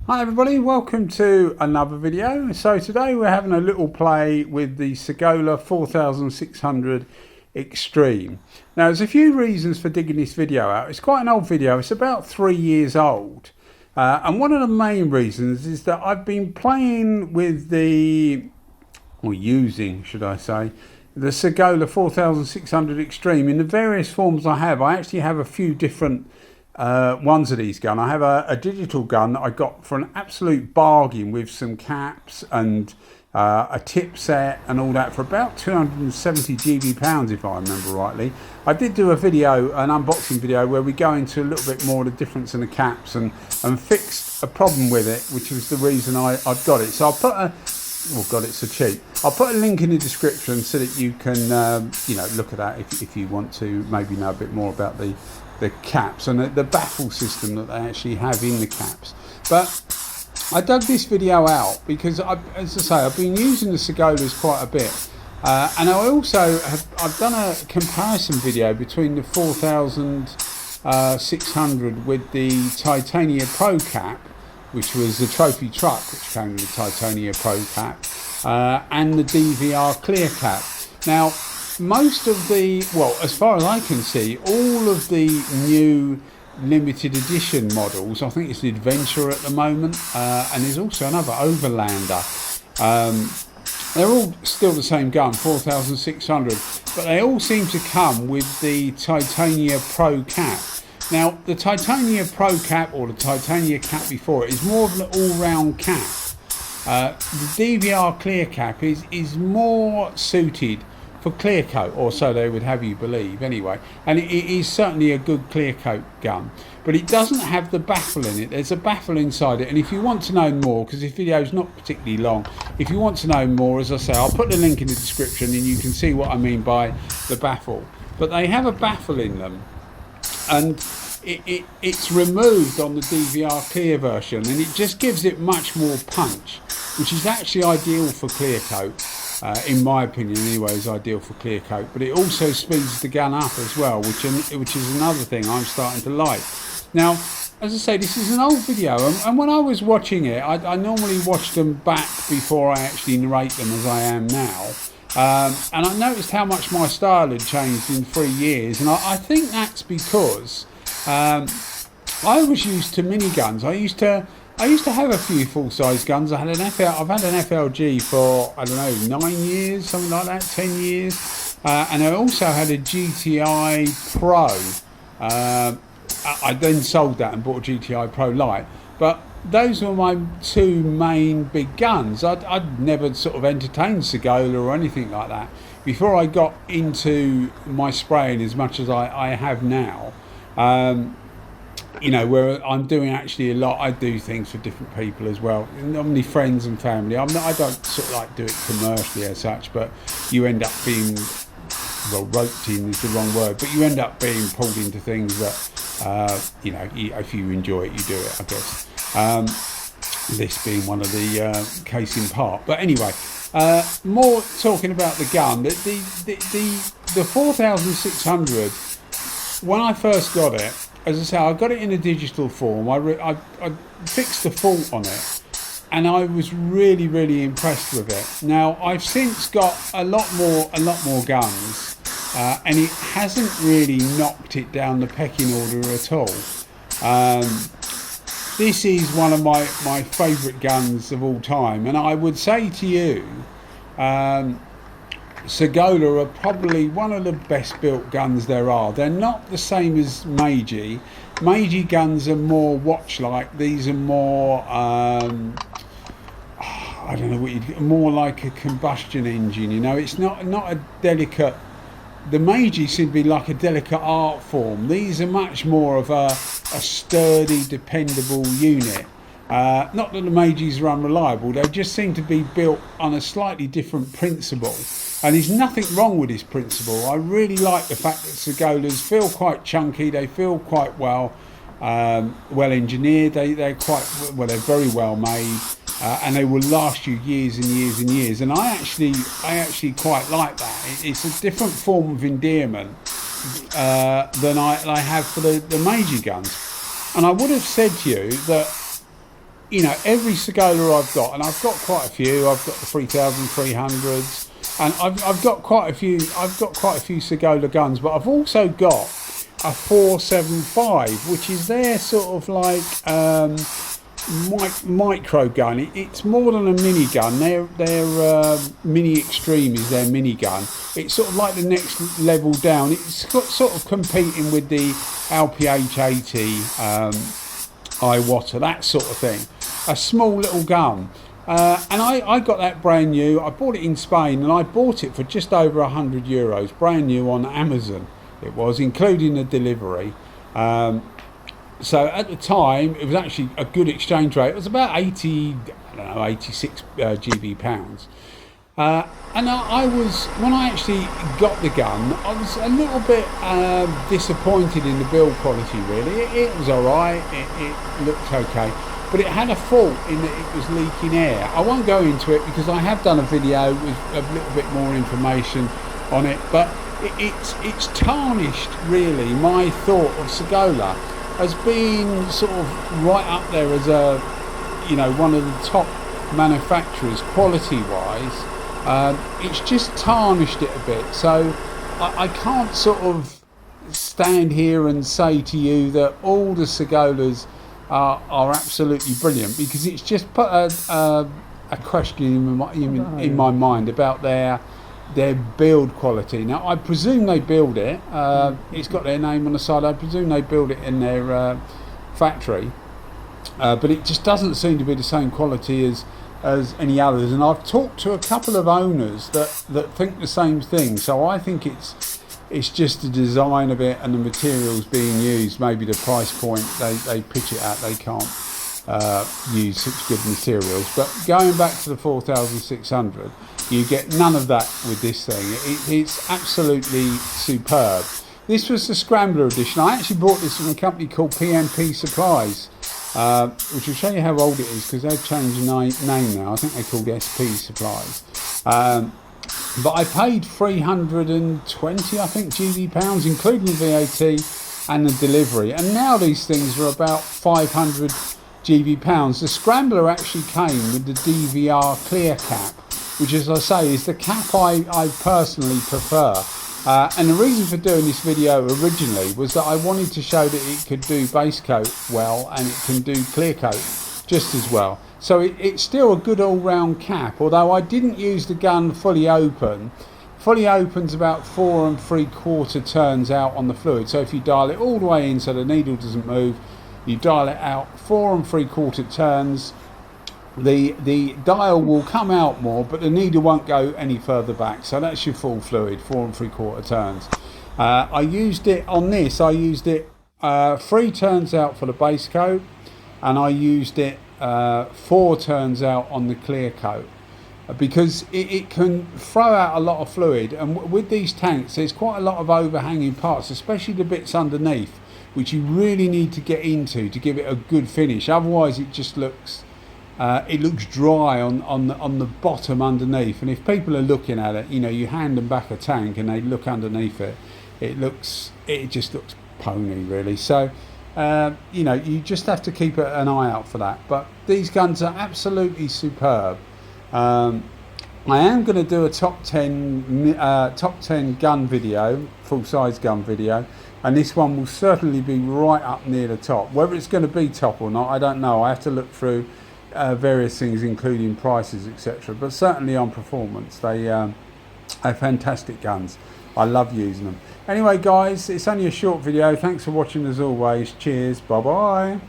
Hi everybody, welcome to another video. So today we're having a little play with the Sagola 4600 Xtreme. Now there's a few reasons for digging this video out. It's quite an old video, it's about 3 years old. And one of the main reasons is that I've been playing with using should I say, the Sagola 4600 Xtreme in the various forms I have. I actually have a few different ones of these guns. I have a digital gun that I got for an absolute bargain with some caps and a tip set and all that for about 270 GB pounds if I remember rightly. I did do a video, an unboxing video, where we go into a little bit more of the difference in the caps and fixed a problem with it, which was the reason I've got it. So I'll put a it's so cheap. I'll put a link in the description so that you can look at that if you want to maybe know a bit more about the caps and the baffle system that they actually have in the caps. But I dug this video out because, as I say, I've been using the Sagolas quite a bit, and I also I've done a comparison video between the 4600 with the Titania Pro cap, which was the trophy truck which came with the Titania Pro cap, and the DVR clear cap. Now most of the, well, as far as I can see, all of the new limited edition models, I think it's the Adventure at the moment, and there's also another Overlander. They're all still the same gun, 4600, but they all seem to come with the Titania Pro cap. Now the Titania Pro cap, or the Titania cap before it, is more of an all-round cap. The DVR clear cap is more suited for clear coat, or so they would have you believe anyway, and it is certainly a good clear coat gun, but it doesn't have the baffle in it. There's a baffle inside it, and if you want to know more, because this video is not particularly long, if you want to know more, as I say, I'll put the link in the description and you can see what I mean by the baffle. But they have a baffle in them, and it's removed on the DVR clear version, and it just gives it much more punch, which is actually ideal for clear coat. In my opinion anyway, is ideal for clear coat, but it also speeds the gun up as well, which is another thing I'm starting to like. Now, as I say, this is an old video, and when I was watching it, I normally watch them back before I actually narrate them as I am now, and I noticed how much my style had changed in 3 years, and I think that's because I was used to miniguns. I used to have a few full-size guns. I've had an FLG for, I don't know, 9 years, something like that, 10 years. And I also had a GTI Pro. I then sold that and bought a GTI Pro Lite. But those were my two main big guns. I'd never sort of entertained Sagola or anything like that before I got into my spraying as much as I have now. Where I'm doing actually a lot. I do things for different people as well, normally friends and family. I don't sort of like do it commercially as such, but you end up being, well, roped in is the wrong word, but you end up being pulled into things that, if you enjoy it, you do it, I guess. This being one of the case in part. But anyway, more talking about the gun. The 4600, when I first got it, as I say, I got it in a digital form. I fixed the fault on it, and I was really, really impressed with it. Now I've since got a lot more guns, and it hasn't really knocked it down the pecking order at all. This is one of my favourite guns of all time, and I would say to you, Sagola are probably one of the best built guns there are. They're not the same as Meiji. Meiji guns are more watch-like. These are more, I don't know what you'd, more like a combustion engine. It's not a delicate. The Meiji seem to be like a delicate art form. These are much more of a sturdy, dependable unit. Not that the Meijis are unreliable. They just seem to be built on a slightly different principle. And there's nothing wrong with this principle. I really like the fact that Sagolas feel quite chunky. They feel quite well engineered. They're quite well. They're very well made, and they will last you years and years and years. And I actually quite like that. It's a different form of endearment than I have for the Meiji guns. And I would have said to you that you know, every Sagola I've got, and I've got quite a few. I've got the 3300s, and I've got quite a few. I've got quite a few Sagola guns, but I've also got a 475, which is their sort of like micro gun. It's more than a mini gun. Their mini Xtreme is their mini gun. It's sort of like the next level down. It's got sort of competing with the LPH 80, Iwata, that sort of thing. A small little gun. And I got that brand new. I bought it in Spain, and I bought it for just over €100, brand new on Amazon. It was, including the delivery. So at the time, it was actually a good exchange rate. It was about 86 GB pounds. And I was, when I actually got the gun, I was a little bit disappointed in the build quality, really. It was alright, it looked okay, but it had a fault in that it was leaking air. I won't go into it because I have done a video with a little bit more information on it, but it's tarnished, really, my thought of Sagola as being sort of right up there as a, you know, one of the top manufacturers quality wise. It's just tarnished it a bit, so I can't sort of stand here and say to you that all the Sagolas are absolutely brilliant, because it's just put a question in my mind about their build quality. Now I presume they build it, it's got their name on the side, I presume they build it in their factory, but it just doesn't seem to be the same quality as any others. And I've talked to a couple of owners that think the same thing, so I think it's just the design of it and the materials being used, maybe the price point they pitch it at, they can't use such good materials. But going back to the 4600, you get none of that with this thing. It's absolutely superb. This was the Scrambler edition. I actually bought this from a company called PMP Supplies, which will show you how old it is, because they've changed the name now. I think they're called SP Supplies. But I paid 320, I think, GB pounds, including the VAT and the delivery. And now these things are about 500 GB pounds. The Scrambler actually came with the DVR clear cap, which, as I say, is the cap I personally prefer. And the reason for doing this video originally was that I wanted to show that it could do base coat well, and it can do clear coat just as well. So it's still a good all-round cap, although I didn't use the gun fully open. Fully open's about 4 3/4 turns out on the fluid. So if you dial it all the way in so the needle doesn't move, you dial it out 4 3/4 turns. The dial will come out more, but the needle won't go any further back. So that's your full fluid, 4 3/4 turns. I used it on this. I used it 3 turns out for the base coat, and I used it 4 turns out on the clear coat, because it can throw out a lot of fluid. And with these tanks, there's quite a lot of overhanging parts, especially the bits underneath, which you really need to get into to give it a good finish. Otherwise, it just looks dry on the bottom underneath. And if people are looking at it, you know, you hand them back a tank and they look underneath it, it just looks pony, really. So you know, you just have to keep an eye out for that. But these guns are absolutely superb. I am going to do a top 10 gun video, full-size gun video, and this one will certainly be right up near the top. Whether it's going to be top or not, I don't know. I have to look through various things, including prices, etc. But certainly on performance, they are fantastic guns. I love using them. Anyway, guys, it's only a short video. Thanks for watching as always. Cheers. Bye bye.